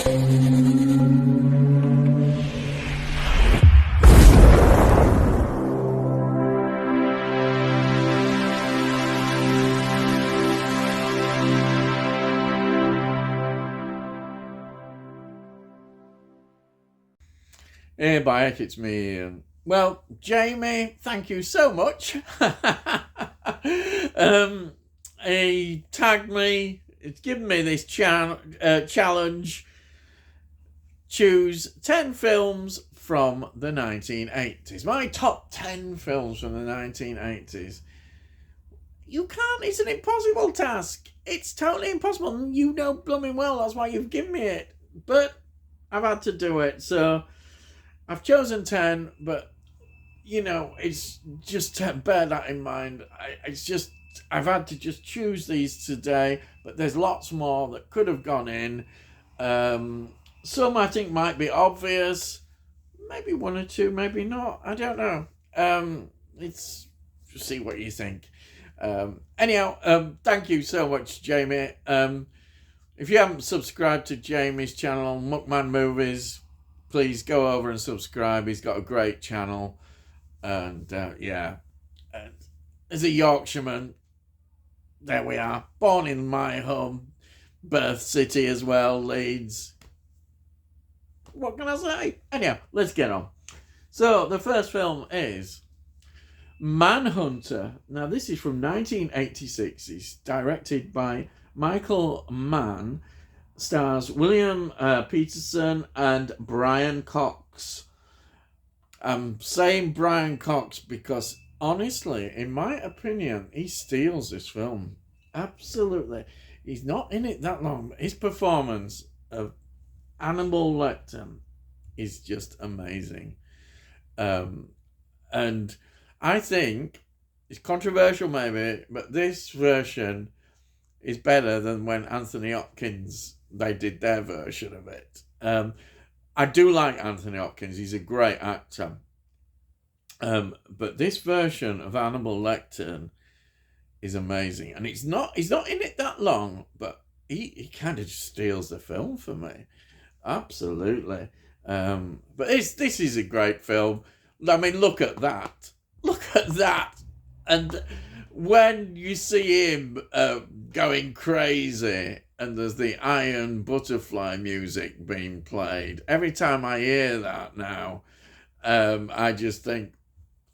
Hey, Bayek, it's me, Ian. Well, Jamie, thank you so much. He tagged me. It's given me this challenge. Choose 10 films from the 1980s. My top 10 films from the 1980s. You can't. It's an impossible task. It's totally impossible. You know blooming well that's why you've given me it. But I've had to do it, so I've chosen 10, but, it's just to bear that in mind. I've had to just choose these today, but there's lots more that could have gone in. Some I think might be obvious, maybe one or two, maybe not. I don't know. It's just see what you think. Anyhow, thank you so much, Jamie. If you haven't subscribed to Jamie's channel, Muckman Movies, please go over and subscribe. He's got a great channel. And as a Yorkshireman, there we are. Born in my home birth city as well, Leeds. What can I say? Anyhow, let's get on. So the first film is Manhunter. Now this is from 1986. It's directed by Michael Mann. Stars William Peterson and Brian Cox. I'm saying Brian Cox because, honestly, in my opinion, he steals this film. Absolutely. He's not in it that long, but his performance of Hannibal Lecter is just amazing. And I think, it's controversial maybe, but this version is better than when Anthony Hopkins, they did their version of it. I do like Anthony Hopkins. He's a great actor. But this version of Hannibal Lecter is amazing. And he's not in it that long, but he kind of just steals the film for me. Absolutely. But this is a great film. I mean, look at that. Look at that. And when you see him going crazy and there's the Iron Butterfly music being played, every time I hear that now, I just think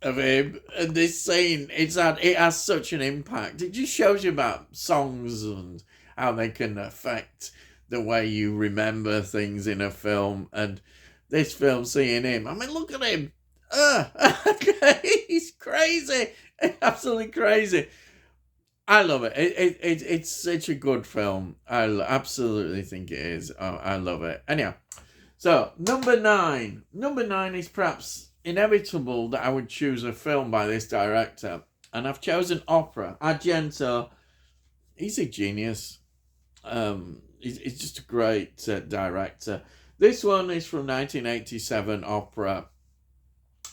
of him and this scene. It has such an impact. It just shows you about songs and how they can affect the way you remember things in a film. And this film, seeing him, I mean, look at him. He's crazy. Absolutely crazy. I love it. It's such a good film. I absolutely think it is. I love it. Anyhow, so number 9. Number 9 is perhaps inevitable that I would choose a film by this director. And I've chosen Opera. Argento, he's a genius. He's just a great director. This one is from 1987, Opera.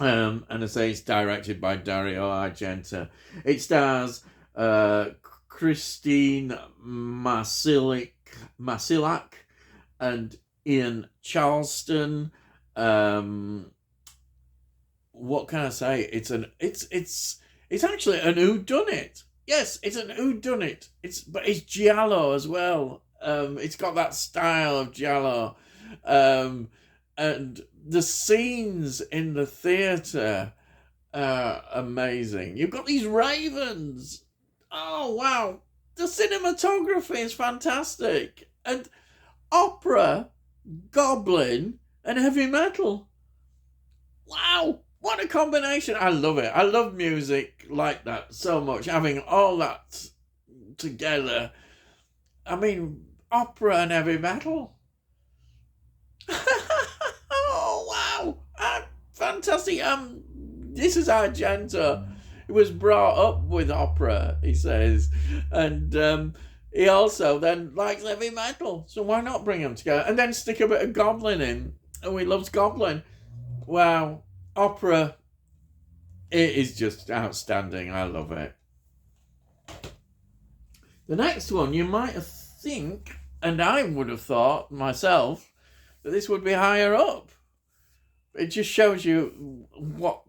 And I say it's directed by Dario Argento. It stars Christine Marsillac and Ian Charleston. What can I say? It's actually an whodunit. Yes, it's an whodunit. But it's giallo as well. It's got that style of giallo. And the scenes in the theatre are amazing. You've got these ravens. Oh, wow. The cinematography is fantastic. And opera, goblin, and heavy metal. Wow. What a combination. I love it. I love music like that so much. Having all that together. I mean, opera and heavy metal. Oh, wow. Fantastic. This is Argento. He was brought up with opera, he says. And he also then likes heavy metal. So why not bring them together? And then stick a bit of goblin in. Oh, he loves goblin. Wow. Opera, it is just outstanding. I love it. The next one, you might think, and I would have thought myself, that this would be higher up. It just shows you what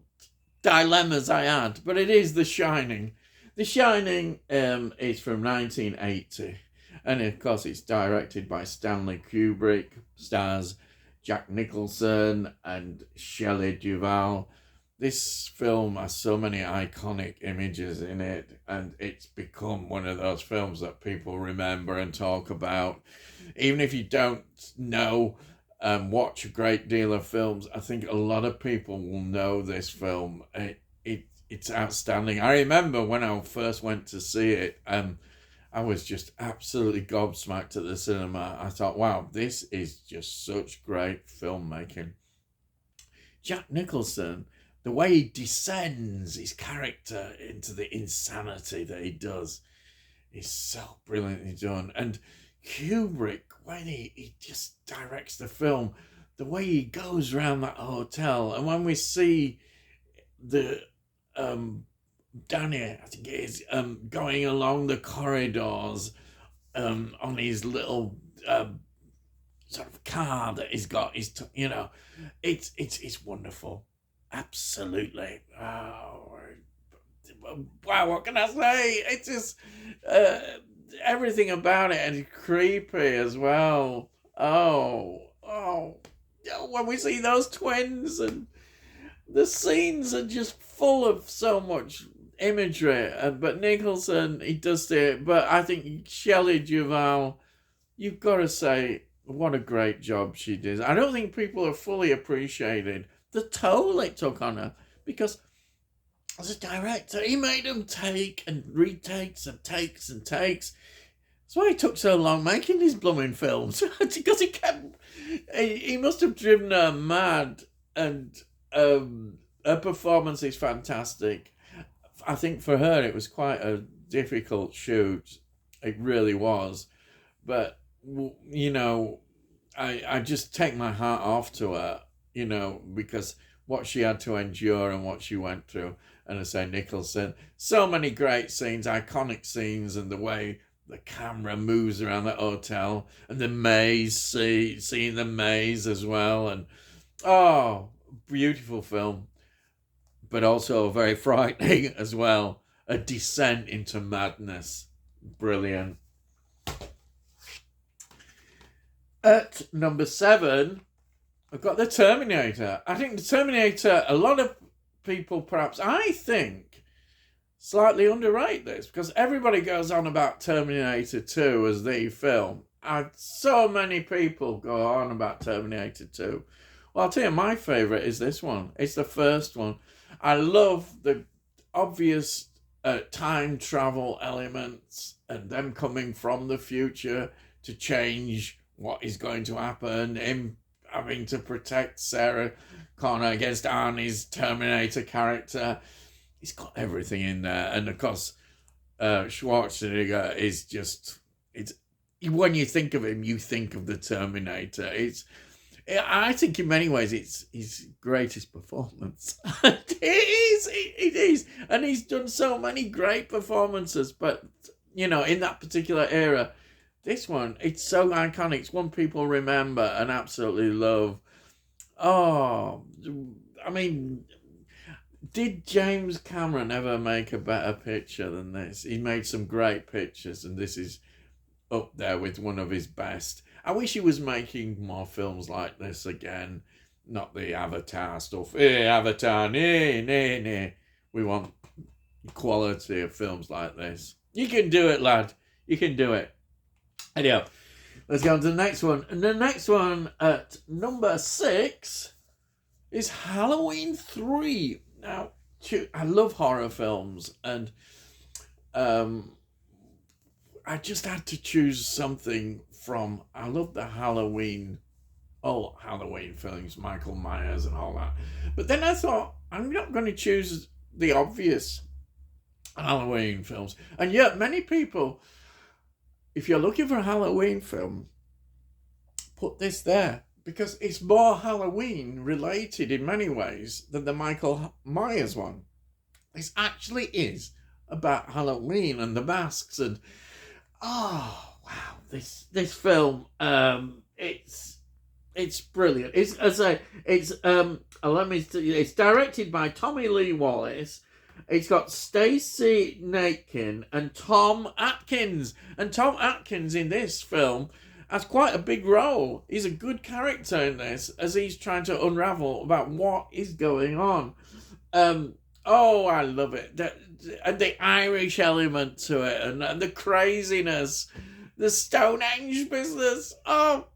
dilemmas I had. But it is The Shining. The Shining is from 1980. And of course, it's directed by Stanley Kubrick, stars Jack Nicholson and Shelley Duvall. This film has so many iconic images in it, and it's become one of those films that people remember and talk about. Even if you don't know watch a great deal of films, I think a lot of people will know this film. It's outstanding. I remember when I first went to see it, I was just absolutely gobsmacked at the cinema. I thought, wow, this is just such great filmmaking. Jack Nicholson, the way he descends his character into the insanity that he does is so brilliantly done. And Kubrick, when he just directs the film, the way he goes around that hotel, and when we see the Danny, I think it is, going along the corridors on his little sort of car that he's got, it's wonderful. Absolutely. Oh, wow, what can I say? It's just everything about it, and creepy as well. Oh, when we see those twins, and the scenes are just full of so much imagery. But Nicholson, he does it. But I think Shelley Duvall, you've got to say, what a great job she did. I don't think people have fully appreciated the toll it took on her, because as a director, he made them take and retakes and takes and takes. That's why he took so long making these blooming films, because he must have driven her mad. And her performance is fantastic. I think for her it was quite a difficult shoot. It really was. But, I just take my hat off to her, because what she had to endure and what she went through. And I say, Nicholson, so many great scenes, iconic scenes, and the way the camera moves around the hotel, and the maze, seeing the maze as well. And, beautiful film, but also very frightening as well. A descent into madness. Brilliant. At number 7, I've got The Terminator. I think The Terminator, a lot of people perhaps, I think, slightly underrate this, because everybody goes on about Terminator 2 as the film. So many people go on about Terminator 2. Well, I'll tell you, my favourite is this one. It's the first one. I love the obvious time travel elements, and them coming from the future to change what is going to happen, him having to protect Sarah Connor against Arnie's Terminator character. He's got everything in there. And of course, Schwarzenegger is just, when you think of him, you think of the Terminator. I think in many ways it's his greatest performance. It is. And he's done so many great performances, but, in that particular era, this one, it's so iconic. It's one people remember and absolutely love. Did James Cameron ever make a better picture than this? He made some great pictures, and this is up there with one of his best. I wish he was making more films like this again, not the Avatar stuff. Avatar, nah. We want quality of films like this. You can do it, lad. You can do it. Anyhow, let's go on to the next one. And the next one at number 6 is Halloween 3. Now, I love horror films, and I just had to choose something from, I love the Halloween films, Michael Myers and all that. But then I thought, I'm not going to choose the obvious Halloween films. And yet, many people, if you're looking for a Halloween film, put this there, because it's more Halloween related in many ways than the Michael Myers one. This actually is about Halloween and the masks, and wow, this film, it's It's brilliant. It's as I say, it's directed by Tommy Lee Wallace. It's got Stacey Natkin and Tom Atkins. And Tom Atkins in this film has quite a big role. He's a good character in this as he's trying to unravel about what is going on. Oh, I love it. And the Irish element to it and the craziness, the Stonehenge business. Oh,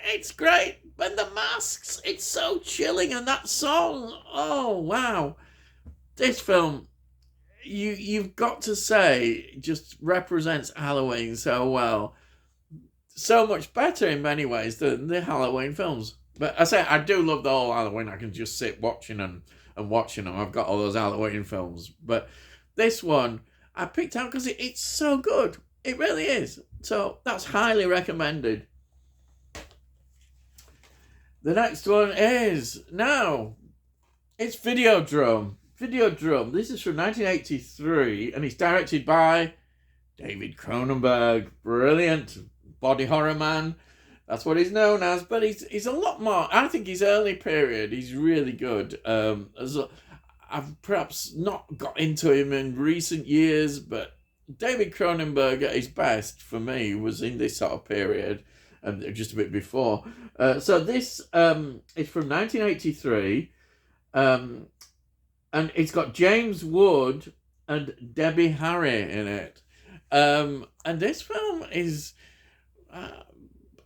it's great. And the masks, it's so chilling. And that song, oh, wow. This film, you've got to say, just represents Halloween so well. So much better in many ways than the Halloween films. But I say, I do love the whole Halloween. I can just sit watching and watching them. I've got all those Halloween films. But this one, I picked out because it's so good. It really is. So that's highly recommended. The next one is, now, it's Videodrome. Videodrome. This is from 1983, and it's directed by David Cronenberg. Brilliant. Body horror man. That's what he's known as, but he's a lot more. I think his early period, he's really good. I've perhaps not got into him in recent years, but David Cronenberg at his best, for me, was in this sort of period, and just a bit before. So this is from 1983, and it's got James Wood and Debbie Harry in it. And this film is,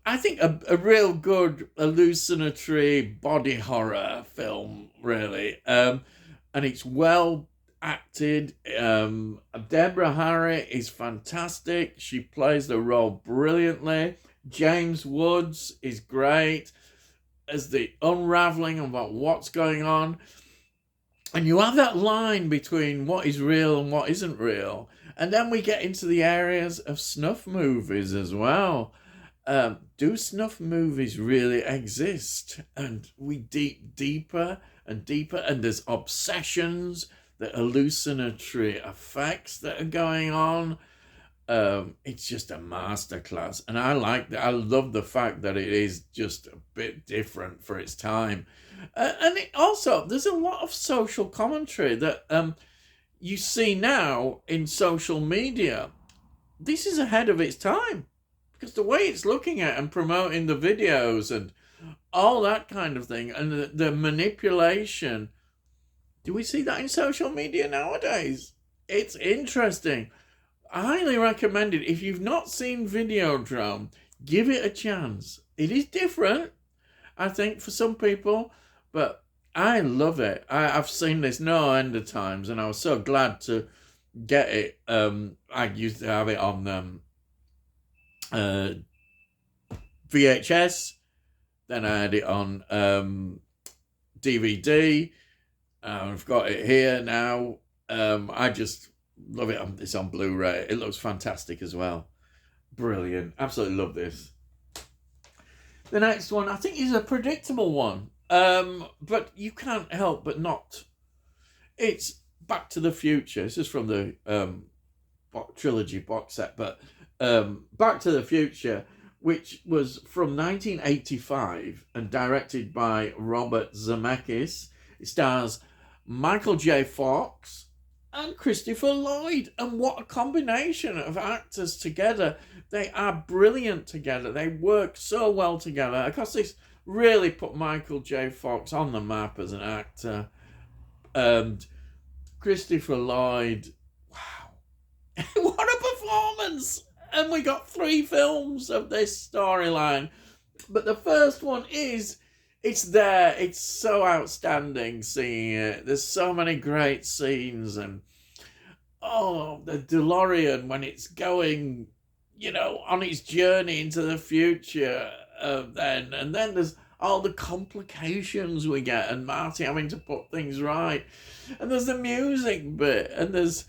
I think, a real good hallucinatory body horror film, really. And it's well acted. Deborah Harry is fantastic. She plays the role brilliantly. James Woods is great as the unraveling about what's going on. And you have that line between what is real and what isn't real. And then we get into the areas of snuff movies as well. Do snuff movies really exist? And we deeper and deeper, and there's obsessions, the hallucinatory effects that are going on. It's just a masterclass, and I like that. I love the fact that it is just a bit different for its time, and it also, there's a lot of social commentary that you see now in social media. This is ahead of its time because the way it's looking at and promoting the videos and all that kind of thing, and the manipulation. Do we see that in social media nowadays? It's interesting. I highly recommend it. If you've not seen Videodrome, give it a chance. It is different, I think, for some people, but I love it. I've seen this no end of times, and I was so glad to get it. I used to have it on VHS, then I had it on DVD. I've got it here now. I just love it. It's on Blu-ray. It looks fantastic as well. Brilliant. Absolutely love this. The next one, I think, is a predictable one. But you can't help but not. It's Back to the Future. This is from the trilogy box set. But Back to the Future, which was from 1985 and directed by Robert Zemeckis. It stars Michael J. Fox and Christopher Lloyd. And what a combination of actors together. They are brilliant together. They work so well together. Of course, this really put Michael J. Fox on the map as an actor. And Christopher Lloyd, wow. What a performance! And we got 3 films of this storyline. But the first one is, it's there. It's so outstanding seeing it. There's so many great scenes. And, oh, the DeLorean when it's going, on its journey into the future then. And then there's all the complications we get and Marty having to put things right. And there's the music bit. And there's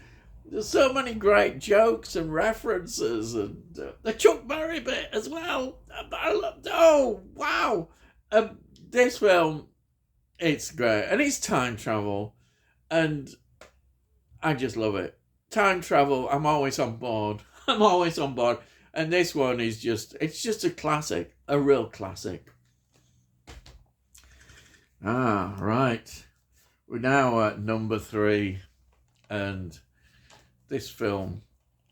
so many great jokes and references, and the Chuck Berry bit as well. Oh, wow. This film, it's great. And it's time travel. And I just love it. Time travel, I'm always on board. I'm always on board. And this one is it's just a classic, a real classic. Right. We're now at number 3, and this film,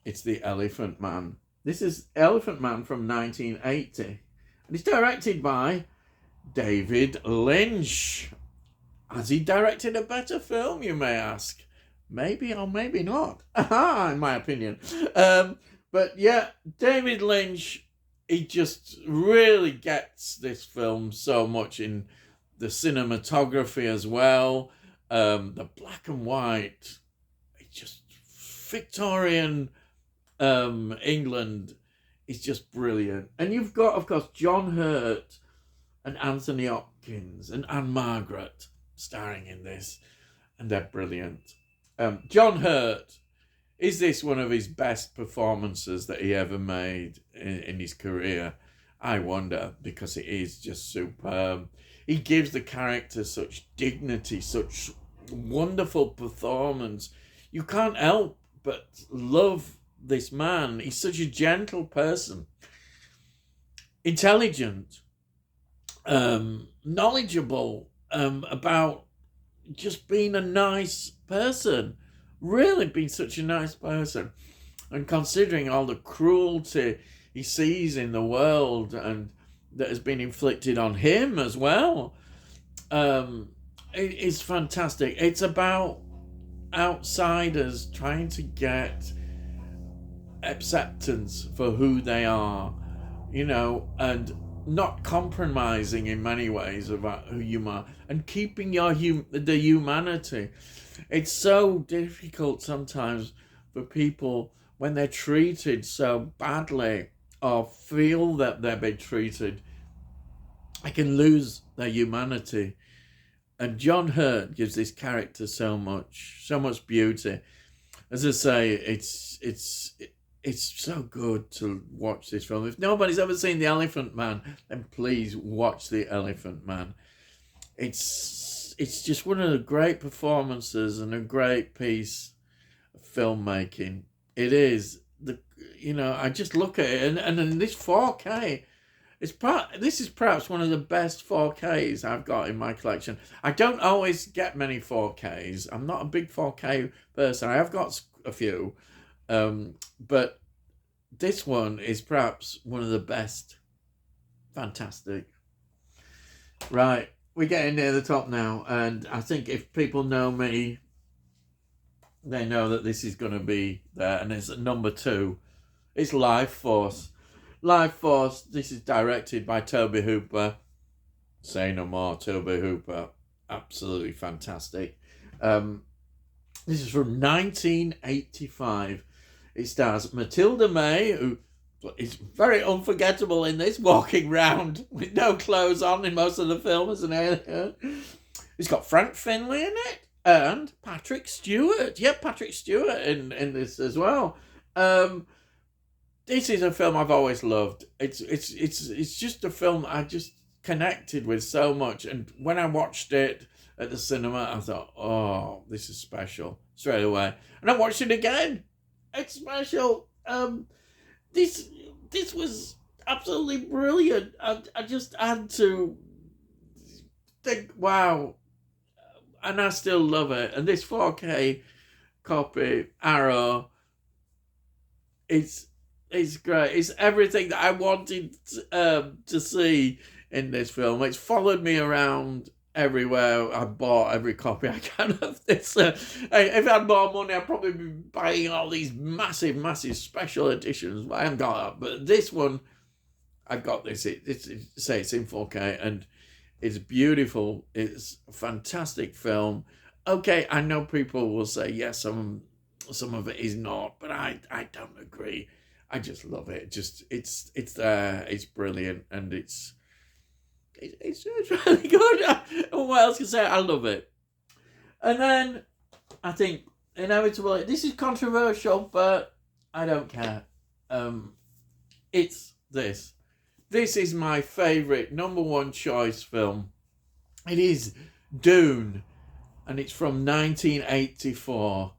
it's The Elephant Man. This is Elephant Man from 1980, and it's directed by David Lynch. Has he directed a better film, you may ask? Maybe or maybe not, in my opinion. But yeah, David Lynch, he just really gets this film so much in the cinematography as well. The black and white, it's just Victorian England is just brilliant. And you've got, of course, John Hurt and Anthony Hopkins and Anne Margaret starring in this, and they're brilliant. John Hurt, is this one of his best performances that he ever made in his career? I wonder, because it is just superb. He gives the character such dignity, such wonderful performance. You can't help but love this man. He's such a gentle person, intelligent, knowledgeable about just being a nice person, really being such a nice person, and considering all the cruelty he sees in the world and that has been inflicted on him as well. It's fantastic. It's about outsiders trying to get acceptance for who they are, and not compromising in many ways about who you are, and keeping the humanity. It's so difficult sometimes for people when they're treated so badly or feel that they're being treated. They can lose their humanity. And John Hurt gives this character so much beauty. As I say, it's so good to watch this film. If nobody's ever seen The Elephant Man, then please watch The Elephant Man. It's just one of the great performances and a great piece of filmmaking. It is. I just look at it, and in this 4K, this is perhaps one of the best 4Ks I've got in my collection. I don't always get many 4Ks. I'm not a big 4K person. I have got a few. But this one is perhaps one of the best. Fantastic. Right, we're getting near the top now, and I think if people know me, they know that this is going to be there, and it's at number 2. It's Life Force. Life Force, this is directed by Toby Hooper. Say no more, Toby Hooper. Absolutely fantastic. This is from 1985. It stars Matilda May, who is very unforgettable in this, walking round with no clothes on in most of the film as an alien. It's got Frank Finlay in it and Patrick Stewart. Yeah, Patrick Stewart in this as well. This is a film I've always loved. It's just a film I just connected with so much, and when I watched it at the cinema, I thought, oh, this is special straight away. And I watched it again. It's special. This was absolutely brilliant. I just had to think, wow, and I still love it. And this 4K copy, Arrow, it's great. It's everything that I wanted to see in this film. It's followed me around everywhere. I bought every copy I can of this. If I had more money, I'd probably be buying all these massive special editions. But I haven't got that. But this one, I've got this. It's in 4K, and it's beautiful. It's a fantastic film. Okay, I know people will say, yes, some of it is not, but I don't agree. I just love it. It's there. It's brilliant, and it's really good. What else can I say? I love it. And then I think inevitably, this is controversial, but I don't care. It's this. This is my favourite number 1 choice film. It is Dune, and it's from 1984.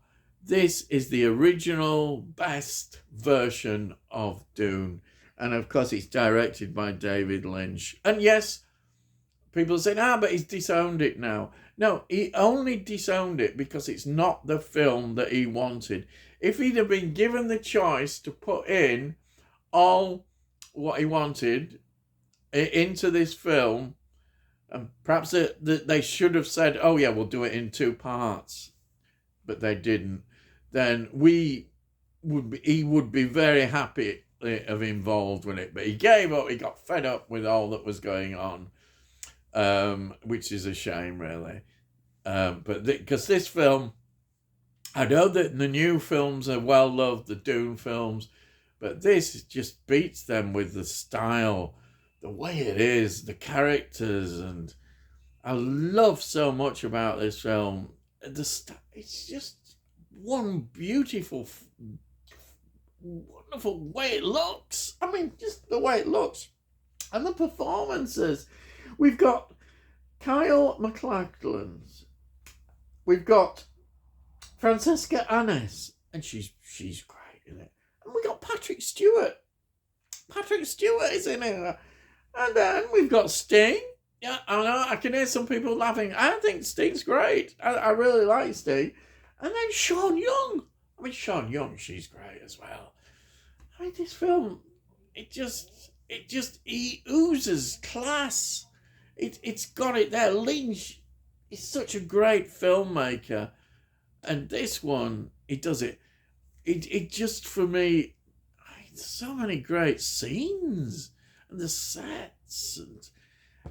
This is the original best version of Dune. And of course, it's directed by David Lynch. And yes, people say, but he's disowned it now. No, he only disowned it because it's not the film that he wanted. If he'd have been given the choice to put in all what he wanted into this film, and perhaps they should have said, oh yeah, we'll do it in 2 parts, but they didn't, then he would be very happy of involved with it. But he gave up, he got fed up with all that was going on, which is a shame, really. But because this film, I know that the new films are well loved, the Dune films, but this just beats them with the style, the way it is, the characters, and I love so much about this film. It's just one beautiful, wonderful way it looks. I mean, just the way it looks. And the performances. We've got Kyle MacLachlan. We've got Francesca Annis, and she's great in it. And we got Patrick Stewart. Patrick Stewart is in it. And then we've got Sting. Yeah, I know, I can hear some people laughing. I think Sting's great. I really like Sting. And then Sean Young. I mean, Sean Young, she's great as well. I mean, this film, he oozes class. It's got it there. Lynch is such a great filmmaker. And this one, he does it. It just, for me, so many great scenes. And the sets and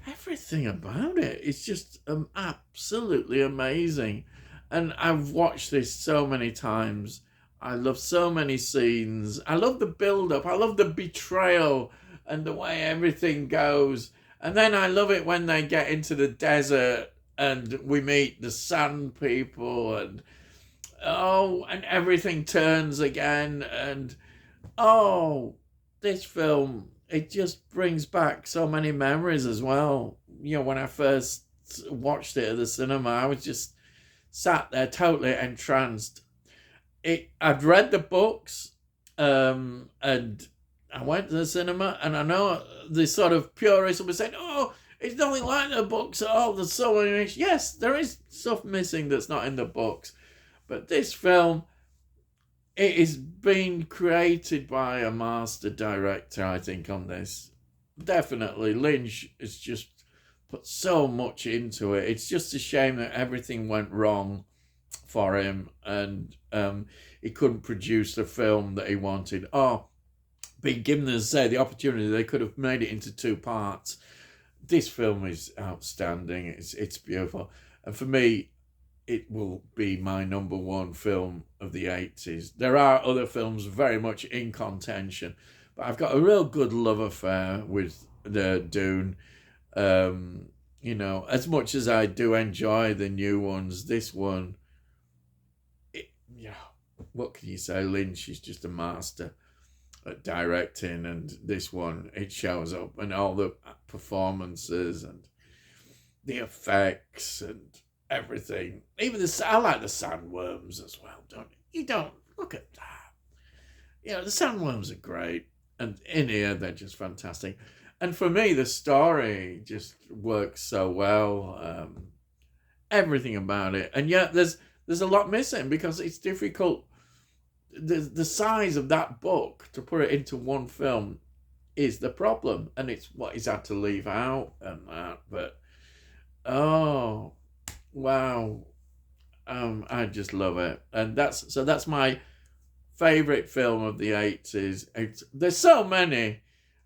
everything about it. It's just absolutely amazing. And I've watched this so many times. I love so many scenes. I love the build-up. I love the betrayal and the way everything goes. And then I love it when they get into the desert and we meet the sand people and everything turns again. And this film, it just brings back so many memories as well. You know, when I first watched it at the cinema, I was just sat there totally entranced. I'd read the books, and I went to the cinema, and I know the sort of purists will be saying, it's nothing like the books at all. There's so many. Yes, there is stuff missing that's not in the books. But this film, it is being created by a master director, I think, on this. Definitely. Lynch has just put so much into it. It's just a shame that everything went wrong for him and he couldn't produce the film that he wanted. Being given, as I say, the opportunity, they could have made it into 2 parts. This film is outstanding. It's beautiful. And for me, it will be my number 1 film of the 80s. There are other films very much in contention, but I've got a real good love affair with the Dune. You know, as much as I do enjoy the new ones, this one, what can you say? Lynch is just a master at directing, and this one, it shows up, and all the performances and the effects and everything. Even I like the sandworms as well, don't you? You don't look at that. You know, the sandworms are great, and in here they're just fantastic. And for me, the story just works so well. Everything about it, and yet there's a lot missing because it's difficult. The size of that book to put it into 1 film is the problem, and it's what he's had to leave out and that. But wow, I just love it, and that's my favorite film of the 80s. There's so many,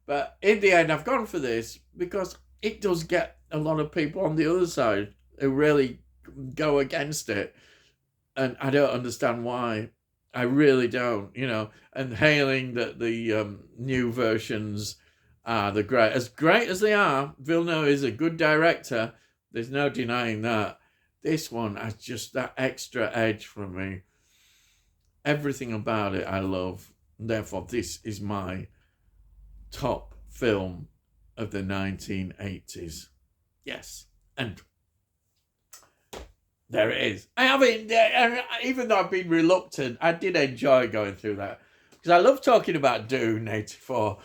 but in the end, I've gone for this because it does get a lot of people on the other side who really go against it, and I don't understand why. I really don't, and hailing that the new versions are as great as they are. Villeneuve is a good director. There's no denying that. This one has just that extra edge for me. Everything about it I love. Therefore, this is my top film of the 1980s. Yes, and there it is. Even though I've been reluctant, I did enjoy going through that because I love talking about Dune 84.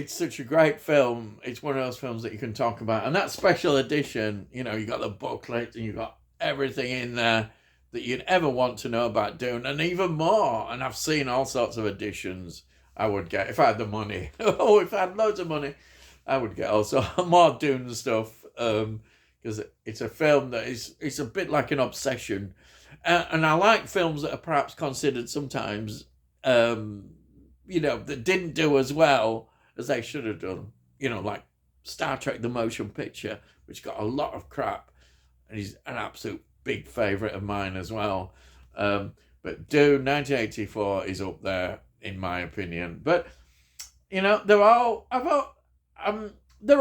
it's such a great film. It's one of those films that you can talk about. And that special edition, you know, you got the booklet and you got everything in there that you'd ever want to know about Dune, and even more. And I've seen all sorts of editions I would get if I had the money. Oh, if I had loads of money, I would get also more Dune stuff, because it's a film that it's a bit like an obsession. And I like films that are perhaps considered sometimes, you know, that didn't do as well as they should have done. You know, like Star Trek: The Motion Picture, which got a lot of crap, and he's an absolute big favourite of mine as well. But Dune 1984 is up there in my opinion. But you know, they're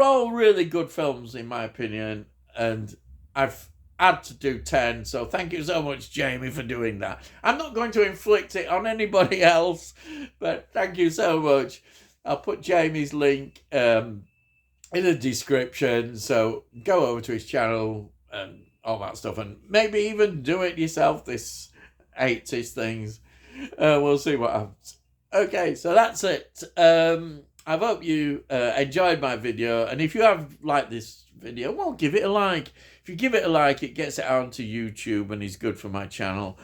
all really good films in my opinion, and I've had to do 10. So thank you so much, Jamie, for doing that. I'm not going to inflict it on anybody else, but thank you so much. I'll put Jamie's link in the description, so go over to his channel and all that stuff, and maybe even do it yourself, this 80s things. We'll see what happens. Okay, so that's it. I hope you enjoyed my video, and if you have liked this video, well, give it a like. If you give it a like, it gets it onto YouTube and is good for my channel.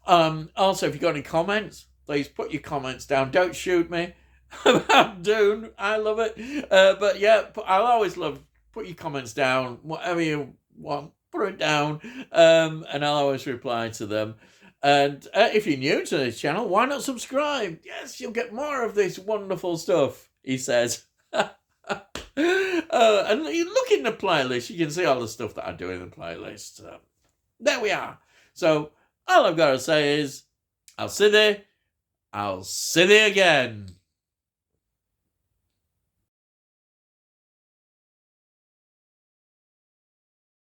Also, if you've got any comments, please put your comments down. Don't shoot me about Dune. I love it. But yeah, I'll always love, put your comments down, whatever you want, put it down, and I'll always reply to them. And if you're new to this channel, why not subscribe? Yes, you'll get more of this wonderful stuff, he says. And you look in the playlist, you can see all the stuff that I do in the playlist. There we are. So all I've got to say is, I'll see thee again.